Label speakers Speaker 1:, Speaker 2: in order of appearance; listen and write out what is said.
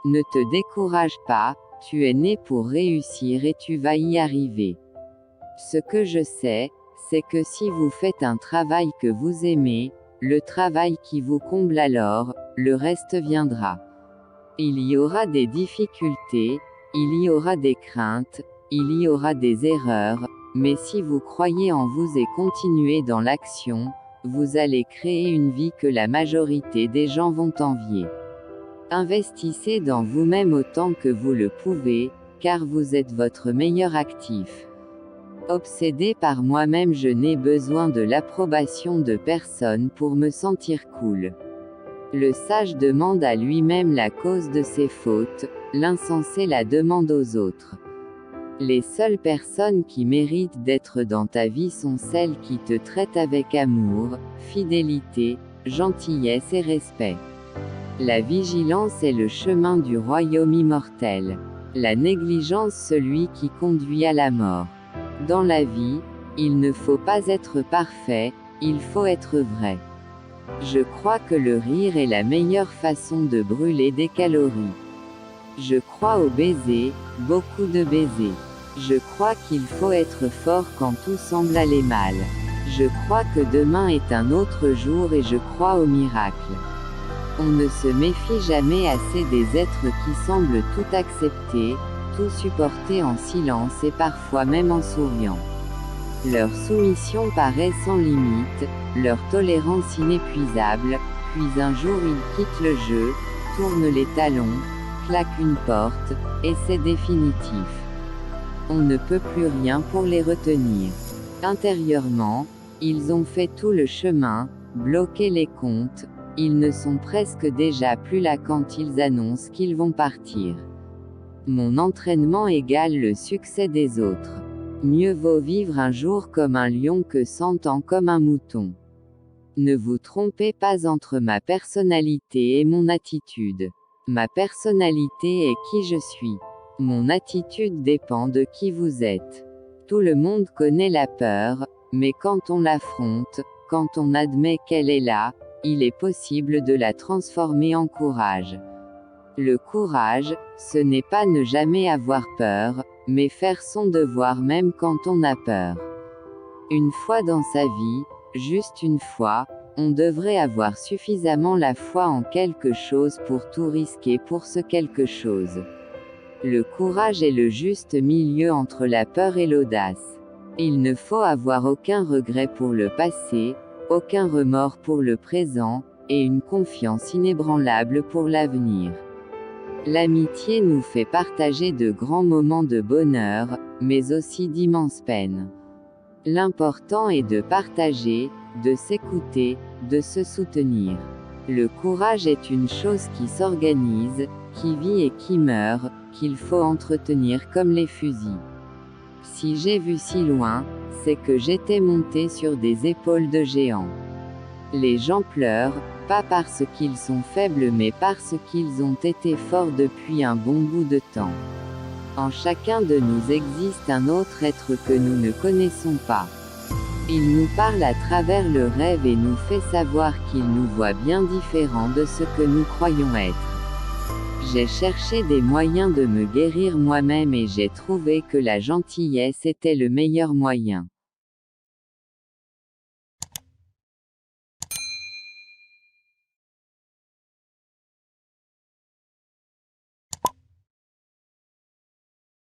Speaker 1: Ne te décourage pas, tu es né pour réussir et tu vas y arriver. Ce que je sais, c'est que si vous faites un travail que vous aimez, le travail qui vous comble alors, le reste viendra. Il y aura des difficultés, il y aura des craintes, il y aura des erreurs, mais si vous croyez en vous et continuez dans l'action, vous allez créer une vie que la majorité des gens vont envier. Investissez dans vous-même autant que vous le pouvez, car vous êtes votre meilleur actif. Obsédé par moi-même, je n'ai besoin de l'approbation de personne pour me sentir cool. Le sage demande à lui-même la cause de ses fautes, l'insensé la demande aux autres. Les seules personnes qui méritent d'être dans ta vie sont celles qui te traitent avec amour, fidélité, gentillesse et respect. La vigilance est le chemin du royaume immortel. La négligence celui qui conduit à la mort. Dans la vie, il ne faut pas être parfait, il faut être vrai. Je crois que le rire est la meilleure façon de brûler des calories. Je crois au baiser, beaucoup de baisers. Je crois qu'il faut être fort quand tout semble aller mal. Je crois que demain est un autre jour et je crois au miracle. On ne se méfie jamais assez des êtres qui semblent tout accepter, tout supporter en silence et parfois même en souriant. Leur soumission paraît sans limite, leur tolérance inépuisable, puis un jour ils quittent le jeu, tournent les talons, claquent une porte, et c'est définitif. On ne peut plus rien pour les retenir. Intérieurement, ils ont fait tout le chemin, bloqué les comptes, ils ne sont presque déjà plus là quand ils annoncent qu'ils vont partir. Mon entraînement égale le succès des autres. Mieux vaut vivre un jour comme un lion que 100 ans comme un mouton. Ne vous trompez pas entre ma personnalité et mon attitude. Ma personnalité est qui je suis. Mon attitude dépend de qui vous êtes. Tout le monde connaît la peur, mais quand on l'affronte, quand on admet qu'elle est là, il est possible de la transformer en courage. Le courage, ce n'est pas ne jamais avoir peur, mais faire son devoir même quand on a peur. Une fois dans sa vie, juste une fois, on devrait avoir suffisamment la foi en quelque chose pour tout risquer pour ce quelque chose. Le courage est le juste milieu entre la peur et l'audace. Il ne faut avoir aucun regret pour le passé, aucun remords pour le présent, et une confiance inébranlable pour l'avenir. L'amitié nous fait partager de grands moments de bonheur, mais aussi d'immenses peines. L'important est de partager, de s'écouter, de se soutenir. Le courage est une chose qui s'organise, qui vit et qui meurt, qu'il faut entretenir comme les fusils. Si j'ai vu si loin, c'est que j'étais monté sur des épaules de géants. Les gens pleurent, pas parce qu'ils sont faibles mais parce qu'ils ont été forts depuis un bon bout de temps. En chacun de nous existe un autre être que nous ne connaissons pas. Il nous parle à travers le rêve et nous fait savoir qu'il nous voit bien différents de ce que nous croyons être. J'ai cherché des moyens de me guérir moi-même et j'ai trouvé que la gentillesse était le meilleur moyen.